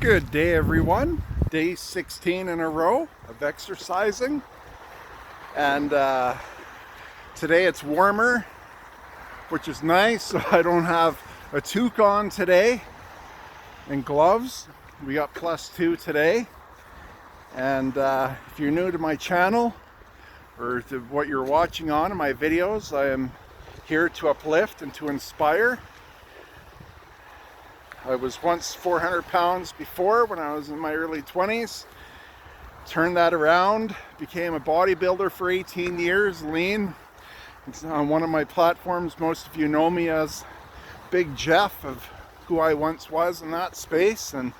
Good day, everyone. Day 16 in a row of exercising, and today it's warmer, which is nice. So I don't have a toque on today and gloves. We got +2 today, and if you're new to my channel or to what you're watching on my videos, I am here to uplift and to inspire. I was once 400 pounds before when I was in my early 20s. Turned that around, became a bodybuilder for 18 years, lean. It's on one of my platforms, most of you know me as Big Jeff, of who I once was in that space. And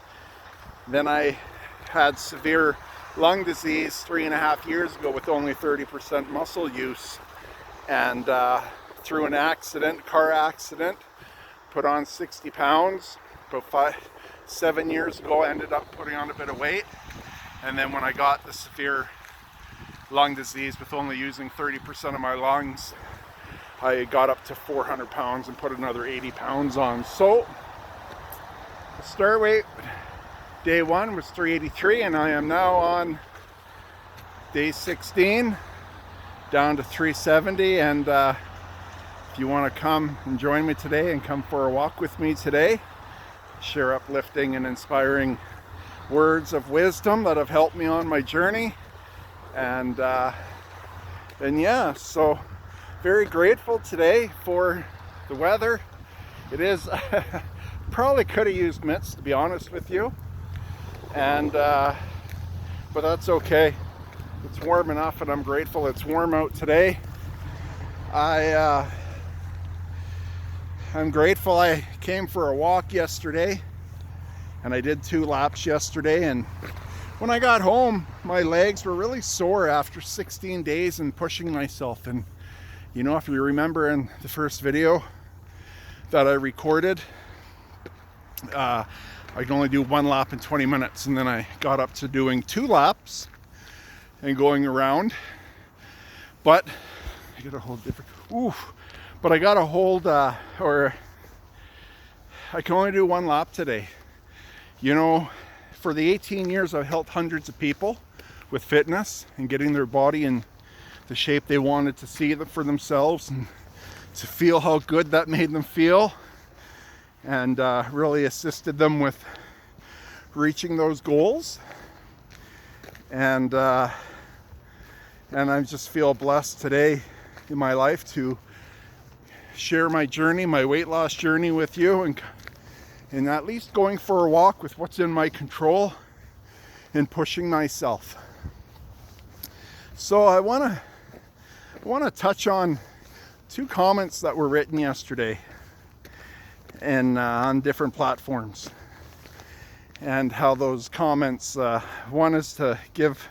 then I had severe lung disease 3.5 years ago with only 30% muscle use. And through an accident, car accident, put on 60 pounds. About 7 years ago, I ended up putting on a bit of weight, and then when I got the severe lung disease with only using 30% of my lungs, I got up to 400 pounds and put another 80 pounds on. So the start weight day 1 was 383, and I am now on day 16 down to 370. And if you want to come and join me today and come for a walk with me today, share uplifting and inspiring words of wisdom that have helped me on my journey. And yeah, so very grateful today for the weather. It is probably could have used mitts, to be honest with you, and but that's okay. It's warm enough, and I'm grateful it's warm out today. I'm grateful I came for a walk yesterday, and I did 2 laps yesterday, and when I got home my legs were really sore after 16 days and pushing myself. And you know, if you remember in the first video that I recorded, I could only do 1 lap in 20 minutes, and then I got up to doing 2 laps and going around. But I got a whole different but I got a hold, or I can only do 1 lap today. You know, for the 18 years I've helped hundreds of people with fitness and getting their body in the shape they wanted to see for themselves, and to feel how good that made them feel, and really assisted them with reaching those goals. And I just feel blessed today in my life to share my journey, my weight loss journey with you, and at least going for a walk with what's in my control and pushing myself. So I want to touch on 2 comments that were written yesterday and on different platforms, and how those comments, one is to give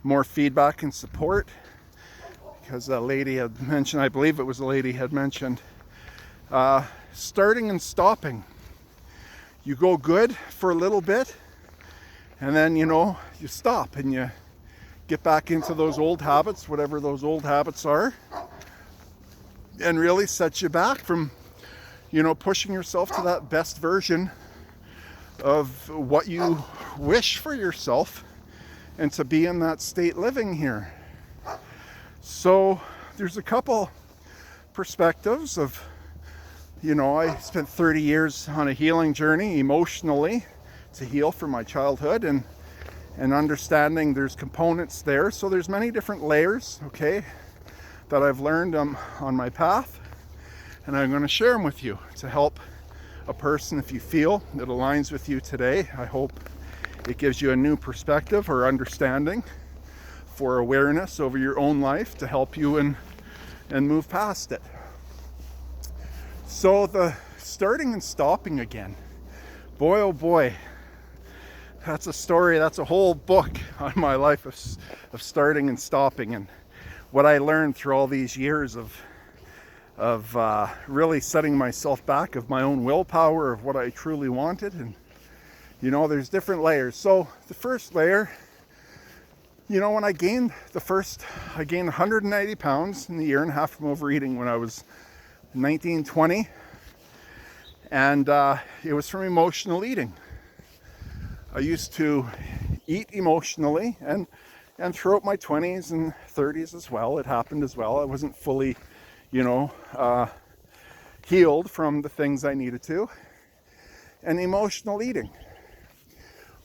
more feedback and support, because a lady had mentioned, I believe it was a lady had mentioned, starting and stopping. You go good for a little bit, and then, you know, you stop and you get back into those old habits, whatever those old habits are, and really set you back from, you know, pushing yourself to that best version of what you wish for yourself, and to be in that state living here. So there's a couple perspectives of, you know, I spent 30 years on a healing journey emotionally to heal from my childhood, and understanding there's components there. So there's many different layers, okay, that I've learned on my path, and I'm going to share them with you to help a person. If you feel it aligns with you today, I hope it gives you a new perspective or understanding for awareness over your own life to help you and move past it. So the starting and stopping again, boy oh boy, that's a story, that's a whole book on my life of starting and stopping, and what I learned through all these years of really setting myself back, of my own willpower, of what I truly wanted. And you know, there's different layers. So the first layer, you know, when I gained 190 pounds in a year and a half from overeating when I was 19, 20, and it was from emotional eating. I used to eat emotionally, and throughout my 20s and 30s as well, it happened as well. I wasn't fully, healed from the things I needed to. And emotional eating.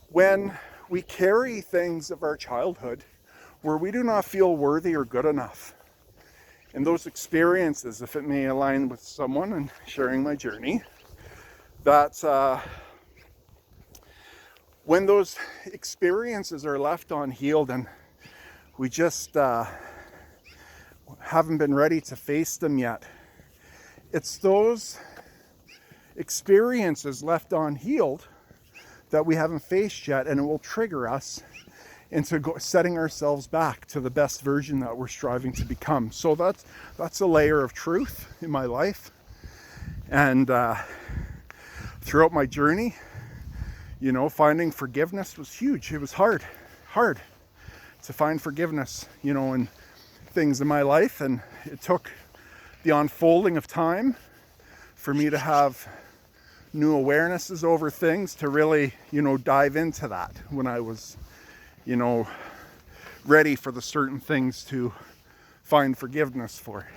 When we carry things of our childhood where we do not feel worthy or good enough, and those experiences, if it may align with someone and sharing my journey, that when those experiences are left unhealed and we just haven't been ready to face them yet, it's those experiences left unhealed that we haven't faced yet, and it will trigger us into setting ourselves back to the best version that we're striving to become. So that's a layer of truth in my life. And throughout my journey, finding forgiveness was huge. It was hard to find forgiveness, in things in my life. And it took the unfolding of time for me to have new awarenesses over things to really, dive into that when I was, ready for the certain things to find forgiveness for.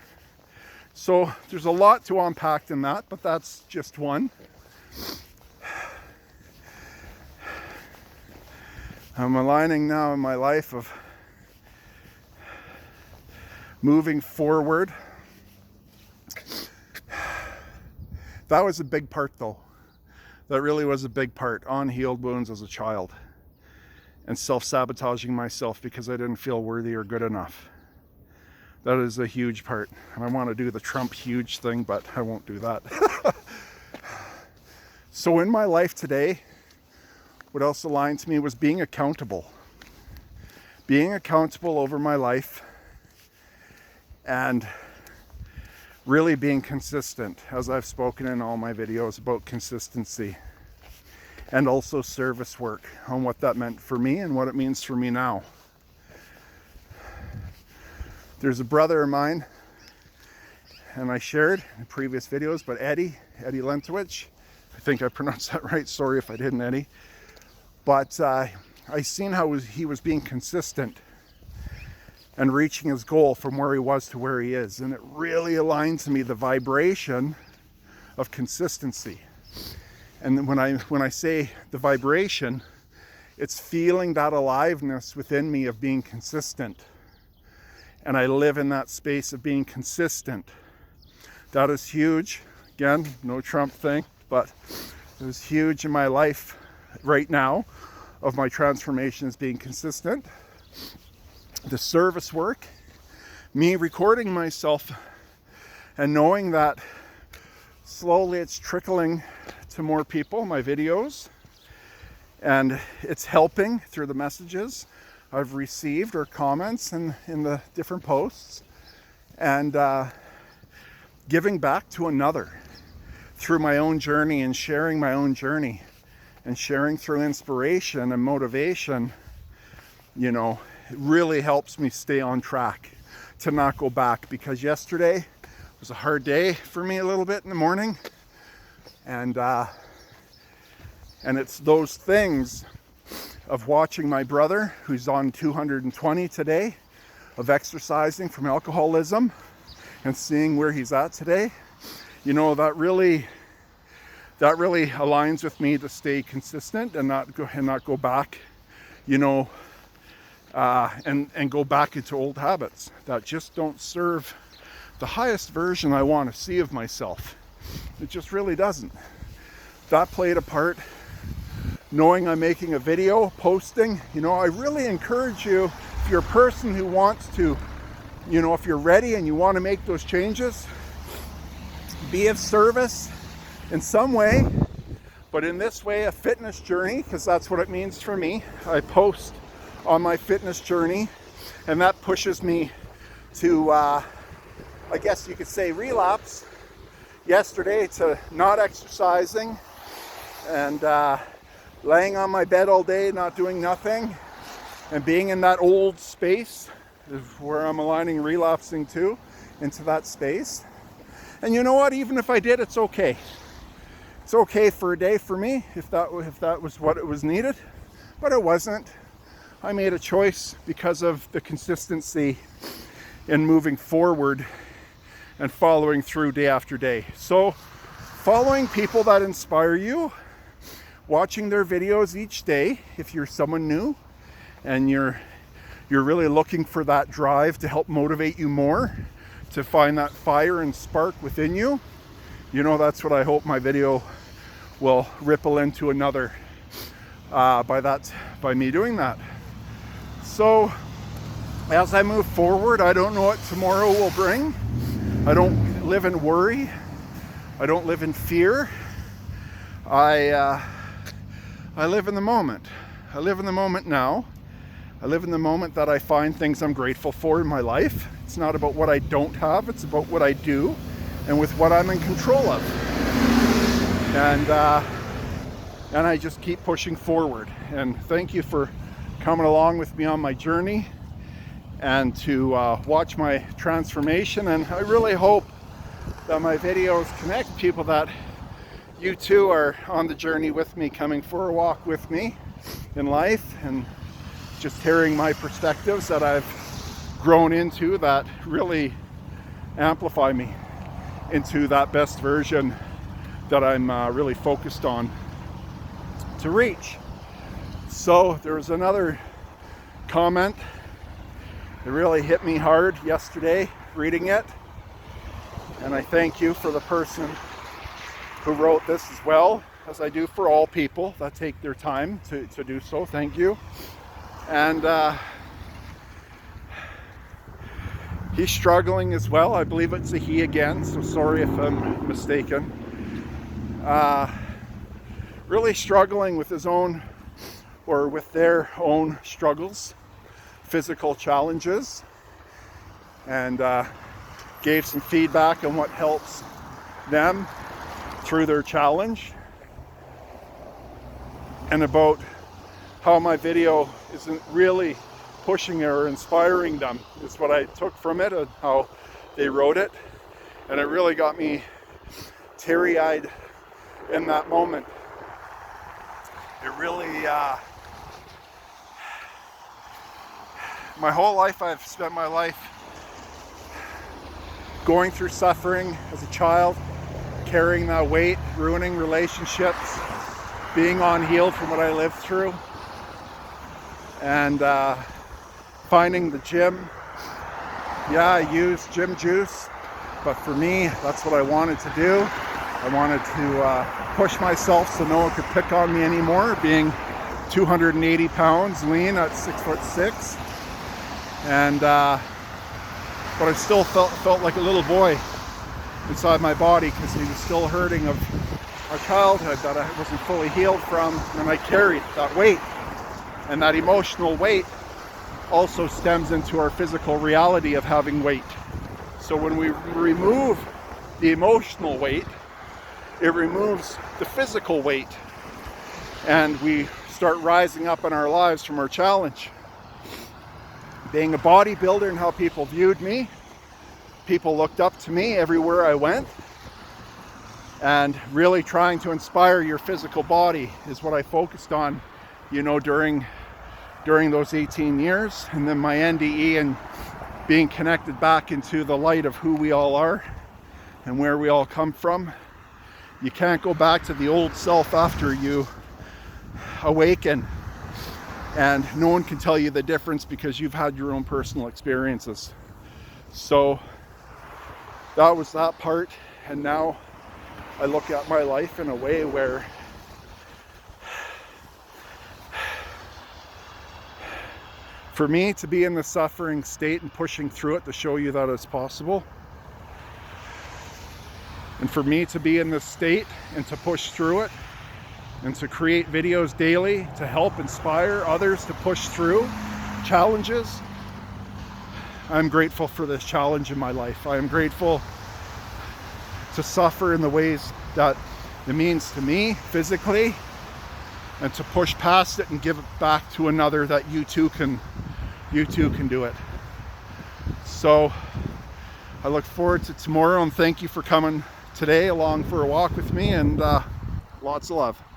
So there's a lot to unpack in that, but that's just one. I'm aligning now in my life of moving forward. That was a big part though. That really was a big part. Unhealed wounds as a child. And self-sabotaging myself because I didn't feel worthy or good enough. That is a huge part. And I want to do the Trump huge thing, but I won't do that. So in my life today, what else aligned to me was being accountable. Being accountable over my life and really being consistent, as I've spoken in all my videos about consistency, and also service work on what that meant for me and what it means for me now. There's a brother of mine, and I shared in previous videos, but Eddie Lentowich, I think I pronounced that right, sorry if I didn't, Eddie, but I seen how he was being consistent and reaching his goal from where he was to where he is. And it really aligns to me, the vibration of consistency. And when I say the vibration, it's feeling that aliveness within me of being consistent. And I live in that space of being consistent. That is huge. Again, no Trump thing, but it was huge in my life right now of my transformation is being consistent. The service work, me recording myself and knowing that slowly it's trickling to more people, my videos, and it's helping through the messages I've received or comments in the different posts, and giving back to another through my own journey and sharing my own journey and sharing through inspiration and motivation, it really helps me stay on track to not go back, because yesterday was a hard day for me a little bit in the morning, and it's those things of watching my brother, who's on 220 today, of exercising from alcoholism and seeing where he's at today, that really aligns with me to stay consistent and not go back, and go back into old habits that just don't serve the highest version I want to see of myself. It just really doesn't. That played a part. Knowing I'm making a video, posting, I really encourage you, if you're a person who wants to, if you're ready and you want to make those changes, be of service in some way, but in this way, a fitness journey, because that's what it means for me. I post on my fitness journey, and that pushes me to, I guess you could say, relapse yesterday to not exercising and laying on my bed all day, not doing nothing, and being in that old space is where I'm aligning relapsing to, into that space. And you know what? Even if I did, it's okay. It's okay for a day for me if that was what it was needed, but it wasn't. I made a choice because of the consistency in moving forward and following through day after day. So following people that inspire you, watching their videos each day, if you're someone new and you're really looking for that drive to help motivate you more, to find that fire and spark within you, you know, that's what I hope my video will ripple into another by me doing that. So as I move forward, I don't know what tomorrow will bring. I don't live in worry. I don't live in fear. I live in the moment. I live in the moment now. I live in the moment that I find things I'm grateful for in my life. It's not about what I don't have, it's about what I do and with what I'm in control of. And I just keep pushing forward. And thank you for coming along with me on my journey and to watch my transformation. And I really hope that my videos connect people, that you too are on the journey with me, coming for a walk with me in life, and just hearing my perspectives that I've grown into that really amplify me into that best version that I'm really focused on to reach. So there was another comment that really hit me hard yesterday reading it, and I thank you for the person who wrote this, as well as I do for all people that take their time to do so. Thank you. And he's struggling as well. I believe it's a he again, so sorry if I'm mistaken. Really struggling with his own, or with their own struggles, physical challenges, and gave some feedback on what helps them through their challenge, and about how my video isn't really pushing or inspiring them is what I took from it, and how they wrote it. And it really got me teary-eyed in that moment. It really my whole life, I've spent my life going through suffering as a child, carrying that weight, ruining relationships, being unhealed from what I lived through, and finding the gym. Yeah, I used gym juice, but for me, that's what I wanted to do. I wanted to push myself so no one could pick on me anymore, being 280 pounds, lean at 6'6", and but I still felt like a little boy inside my body, because he was still hurting of a childhood that I wasn't fully healed from, and I carried that weight. And that emotional weight also stems into our physical reality of having weight. So when we remove the emotional weight, it removes the physical weight, and we start rising up in our lives from our challenge. Being a bodybuilder and how people viewed me, people looked up to me everywhere I went, and really trying to inspire your physical body is what I focused on, you know, during those 18 years. And then my NDE, and being connected back into the light of who we all are and where we all come from. You can't go back to the old self after you awaken, and no one can tell you the difference because you've had your own personal experiences. So that was that part, and now I look at my life in a way where for me to be in the suffering state and pushing through it to show you that it's possible, and for me to be in this state and to push through it, and to create videos daily to help inspire others to push through challenges, I'm grateful for this challenge in my life. I am grateful to suffer in the ways that it means to me physically, and to push past it and give it back to another, that you too can do it. So I look forward to tomorrow, and thank you for coming today along for a walk with me, and Lots of love.